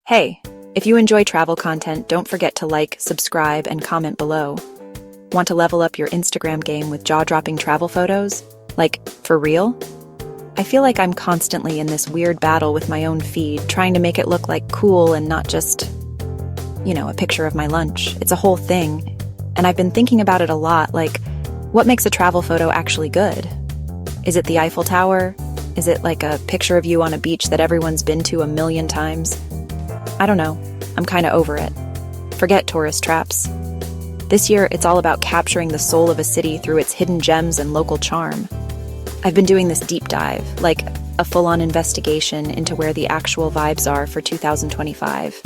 Hey, if you enjoy travel content, don't forget to like, subscribe, and comment below. Want to level up your Instagram game with jaw-dropping travel photos? Like, for real? I feel like I'm constantly in this weird battle with my own feed, trying to make it look like cool and not just, a picture of my lunch. It's a whole thing. And I've been thinking about it a lot, like, what makes a travel photo actually good? Is it the Eiffel Tower? Is it like a picture of you on a beach that everyone's been to a million times? I don't know. I'm kind of over it. Forget tourist traps. This year, it's all about capturing the soul of a city through its hidden gems and local charm. I've been doing this deep dive, like a full-on investigation into where the actual vibes are for 2025.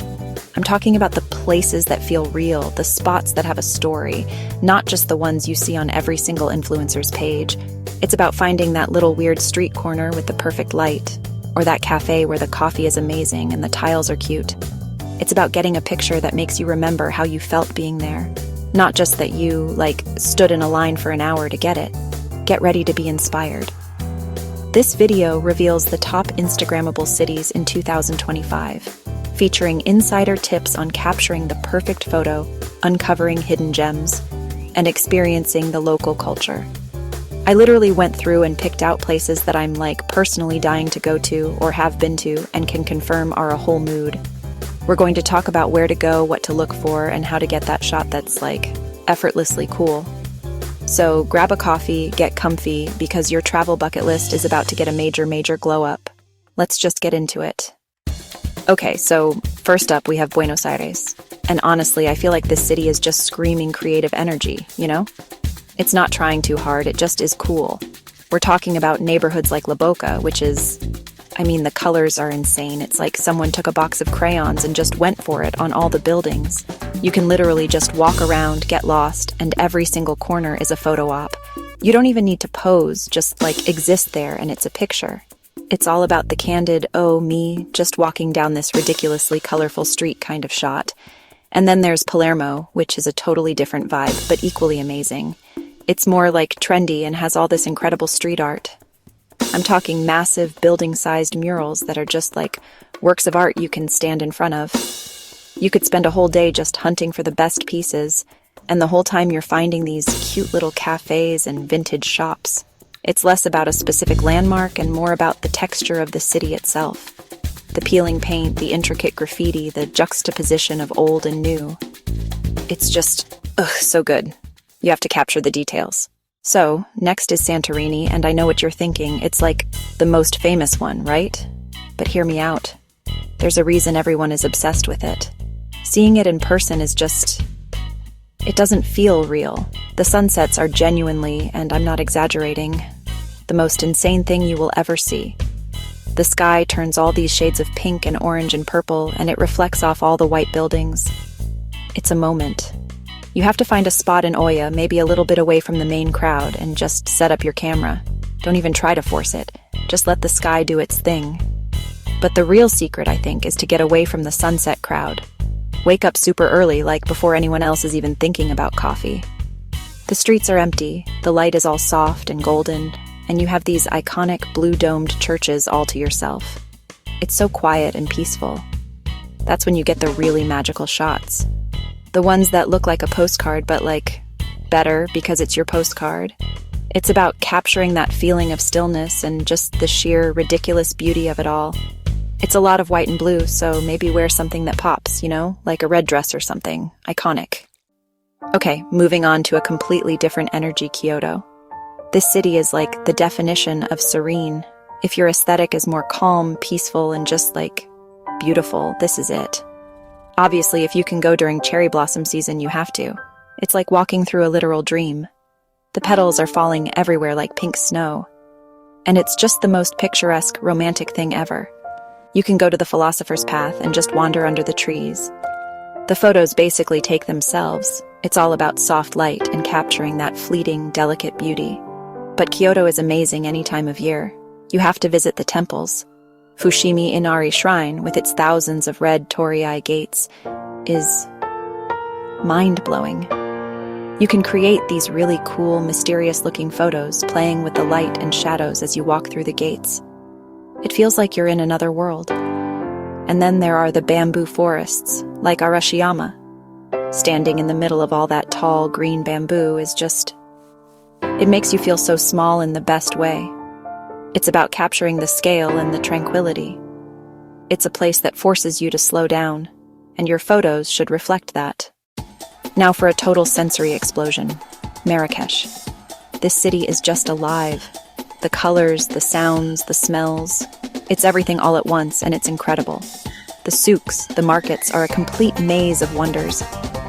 I'm talking about the places that feel real, the spots that have a story, not just the ones you see on every single influencer's page. It's about finding that little weird street corner with the perfect light, or that cafe where the coffee is amazing and the tiles are cute. It's about getting a picture that makes you remember how you felt being there, not just that you, stood in a line for an hour to get it. Get ready to be inspired. This video reveals the top Instagrammable cities in 2025, featuring insider tips on capturing the perfect photo, uncovering hidden gems, and experiencing the local culture. I literally went through and picked out places that I'm personally dying to go to or have been to and can confirm are a whole mood. We're going to talk about where to go, what to look for, and how to get that shot that's effortlessly cool. So grab a coffee, get comfy, because your travel bucket list is about to get a major glow up. Let's just get into it. Okay, so first up we have Buenos Aires. And honestly, I feel like this city is just screaming creative energy, It's not trying too hard, it just is cool. We're talking about neighborhoods like La Boca, which is, the colors are insane. It's like someone took a box of crayons and just went for it on all the buildings. You can literally just walk around, get lost, and every single corner is a photo op. You don't even need to pose, just exist there and it's a picture. It's all about the candid, oh, me, just walking down this ridiculously colorful street kind of shot. And then there's Palermo, which is a totally different vibe, but equally amazing. It's more trendy and has all this incredible street art. I'm talking massive building-sized murals that are just works of art you can stand in front of. You could spend a whole day just hunting for the best pieces, and the whole time you're finding these cute little cafes and vintage shops. It's less about a specific landmark and more about the texture of the city itself. The peeling paint, the intricate graffiti, the juxtaposition of old and new. It's just, so good. You have to capture the details. So, next is Santorini, and I know what you're thinking. It's the most famous one, right? But hear me out. There's a reason everyone is obsessed with it. Seeing it in person is just... it doesn't feel real. The sunsets are genuinely, and I'm not exaggerating, the most insane thing you will ever see. The sky turns all these shades of pink and orange and purple, and it reflects off all the white buildings. It's a moment. You have to find a spot in Oya, maybe a little bit away from the main crowd, and just set up your camera. Don't even try to force it. Just let the sky do its thing. But the real secret, I think, is to get away from the sunset crowd. Wake up super early, before anyone else is even thinking about coffee. The streets are empty, the light is all soft and golden, and you have these iconic blue-domed churches all to yourself. It's so quiet and peaceful. That's when you get the really magical shots. The ones that look like a postcard, but better because it's your postcard. It's about capturing that feeling of stillness and just the sheer ridiculous beauty of it all. It's a lot of white and blue, so maybe wear something that pops, like a red dress or something. Iconic. Okay, moving on to a completely different energy, Kyoto. This city is the definition of serene. If your aesthetic is more calm, peaceful, and just beautiful, this is it. Obviously, if you can go during cherry blossom season, you have to. It's like walking through a literal dream. The petals are falling everywhere like pink snow. And it's just the most picturesque, romantic thing ever. You can go to the Philosopher's Path and just wander under the trees. The photos basically take themselves. It's all about soft light and capturing that fleeting, delicate beauty. But Kyoto is amazing any time of year. You have to visit the temples. Fushimi Inari Shrine, with its thousands of red torii gates, is mind-blowing. You can create these really cool, mysterious-looking photos, playing with the light and shadows as you walk through the gates. It feels like you're in another world. And then there are the bamboo forests, like Arashiyama. Standing in the middle of all that tall, green bamboo is just... It makes you feel so small in the best way. It's about capturing the scale and the tranquility. It's a place that forces you to slow down, and your photos should reflect that. Now for a total sensory explosion. Marrakesh. This city is just alive. The colors, the sounds, the smells. It's everything all at once, and it's incredible. The souks, the markets, are a complete maze of wonders.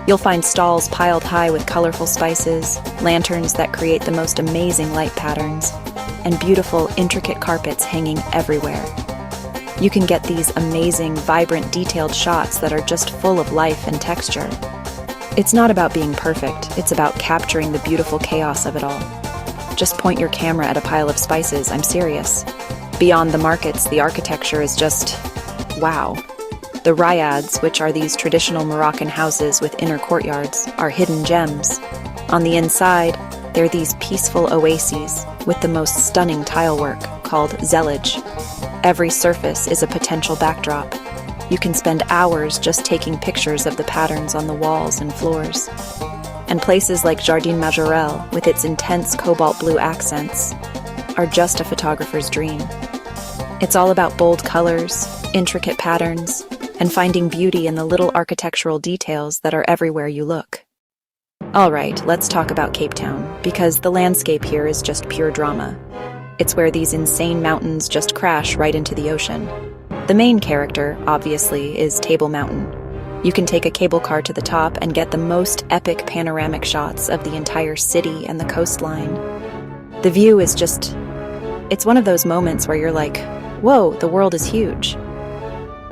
You'll find stalls piled high with colorful spices, lanterns that create the most amazing light patterns, and beautiful, intricate carpets hanging everywhere. You can get these amazing, vibrant, detailed shots that are just full of life and texture. It's not about being perfect, it's about capturing the beautiful chaos of it all. Just point your camera at a pile of spices, I'm serious. Beyond the markets, the architecture is just... wow. The riads, which are these traditional Moroccan houses with inner courtyards, are hidden gems. On the inside, they're these peaceful oases with the most stunning tilework called zellage. Every surface is a potential backdrop. You can spend hours just taking pictures of the patterns on the walls and floors. And places like Jardin Majorelle, with its intense cobalt blue accents, are just a photographer's dream. It's all about bold colors, intricate patterns, and finding beauty in the little architectural details that are everywhere you look. All right, let's talk about Cape Town, because the landscape here is just pure drama. It's where these insane mountains just crash right into the ocean. The main character, obviously, is Table Mountain. You can take a cable car to the top and get the most epic panoramic shots of the entire city and the coastline. The view is just... it's one of those moments where you're like, whoa, the world is huge.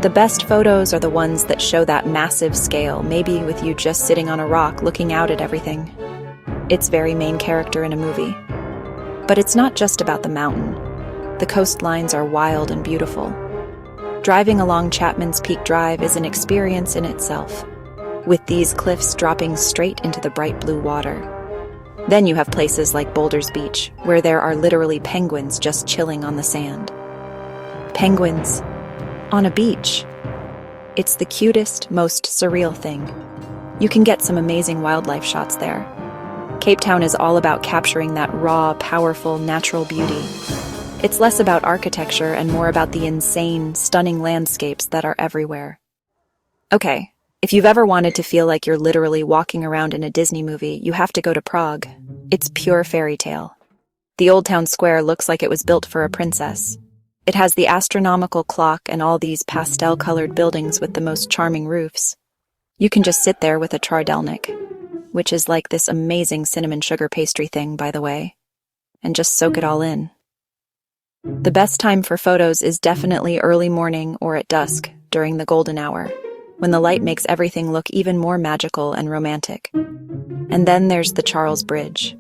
The best photos are the ones that show that massive scale, maybe with you just sitting on a rock looking out at everything. It's very main character in a movie. But it's not just about the mountain. The coastlines are wild and beautiful. Driving along Chapman's Peak Drive is an experience in itself, with these cliffs dropping straight into the bright blue water. Then you have places like Boulder's Beach, where there are literally penguins just chilling on the sand. Penguins on a beach. It's the cutest, most surreal thing. You can get some amazing wildlife shots there. Cape Town is all about capturing that raw, powerful, natural beauty. It's less about architecture and more about the insane, stunning landscapes that are everywhere. Okay, if you've ever wanted to feel like you're literally walking around in a Disney movie, you have to go to Prague. It's pure fairy tale. The Old Town Square looks like it was built for a princess. It has the astronomical clock and all these pastel-colored buildings with the most charming roofs. You can just sit there with a chardelnik, which is like this amazing cinnamon sugar pastry thing, by the way, and just soak it all in. The best time for photos is definitely early morning or at dusk, during the golden hour, when the light makes everything look even more magical and romantic. And then there's the Charles Bridge.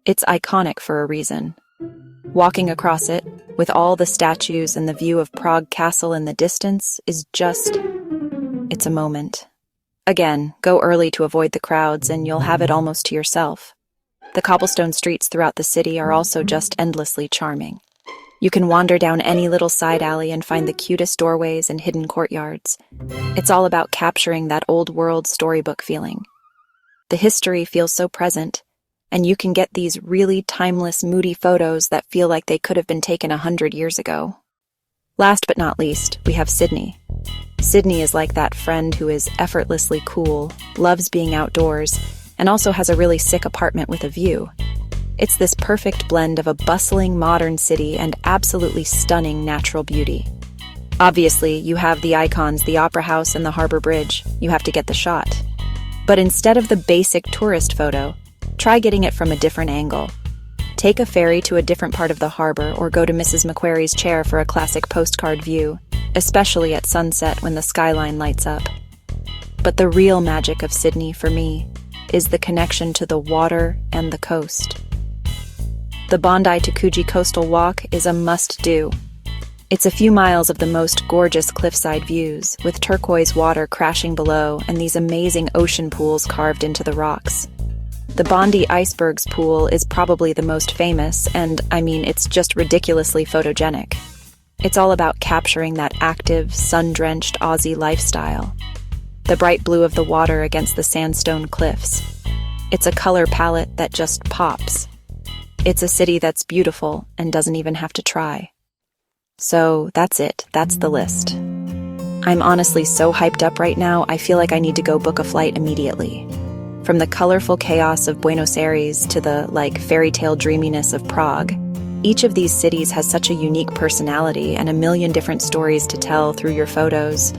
It's iconic for a reason. Walking across it, with all the statues and the view of Prague Castle in the distance, is just... it's a moment. Again, go early to avoid the crowds and you'll have it almost to yourself. The cobblestone streets throughout the city are also just endlessly charming. You can wander down any little side alley and find the cutest doorways and hidden courtyards. It's all about capturing that old-world storybook feeling. The history feels so present, and you can get these really timeless, moody photos that feel like they could have been taken 100 years ago. Last but not least, we have Sydney. Sydney is like that friend who is effortlessly cool, loves being outdoors, and also has a really sick apartment with a view. It's this perfect blend of a bustling modern city and absolutely stunning natural beauty. Obviously, you have the icons, the Opera House and the Harbor Bridge. You have to get the shot. But instead of the basic tourist photo, try getting it from a different angle. Take a ferry to a different part of the harbor or go to Mrs. Macquarie's chair for a classic postcard view, especially at sunset when the skyline lights up. But the real magic of Sydney, for me, is the connection to the water and the coast. The Bondi to Coogee Coastal Walk is a must-do. It's a few miles of the most gorgeous cliffside views, with turquoise water crashing below and these amazing ocean pools carved into the rocks. The Bondi Icebergs pool is probably the most famous, and, it's just ridiculously photogenic. It's all about capturing that active, sun-drenched Aussie lifestyle. The bright blue of the water against the sandstone cliffs. It's a color palette that just pops. It's a city that's beautiful and doesn't even have to try. So that's it. That's the list. I'm honestly so hyped up right now, I feel like I need to go book a flight immediately. From the colorful chaos of Buenos Aires to the, fairy tale dreaminess of Prague, each of these cities has such a unique personality and a million different stories to tell through your photos.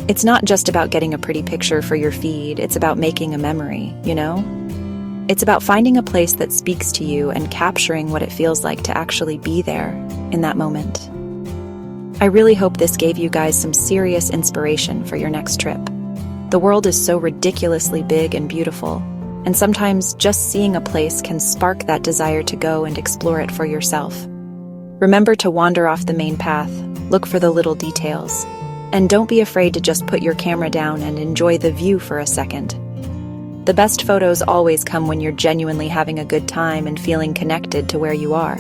It's not just about getting a pretty picture for your feed, it's about making a memory, you know? It's about finding a place that speaks to you and capturing what it feels like to actually be there in that moment. I really hope this gave you guys some serious inspiration for your next trip. The world is so ridiculously big and beautiful, and sometimes just seeing a place can spark that desire to go and explore it for yourself. Remember to wander off the main path, look for the little details, and don't be afraid to just put your camera down and enjoy the view for a second. The best photos always come when you're genuinely having a good time and feeling connected to where you are.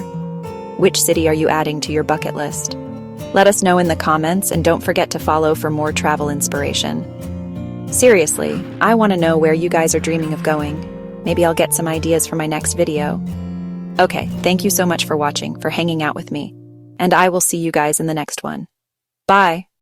Which city are you adding to your bucket list? Let us know in the comments, and don't forget to follow for more travel inspiration. Seriously, I want to know where you guys are dreaming of going. Maybe I'll get some ideas for my next video. Okay, thank you so much for watching, for hanging out with me, and I will see you guys in the next one. Bye!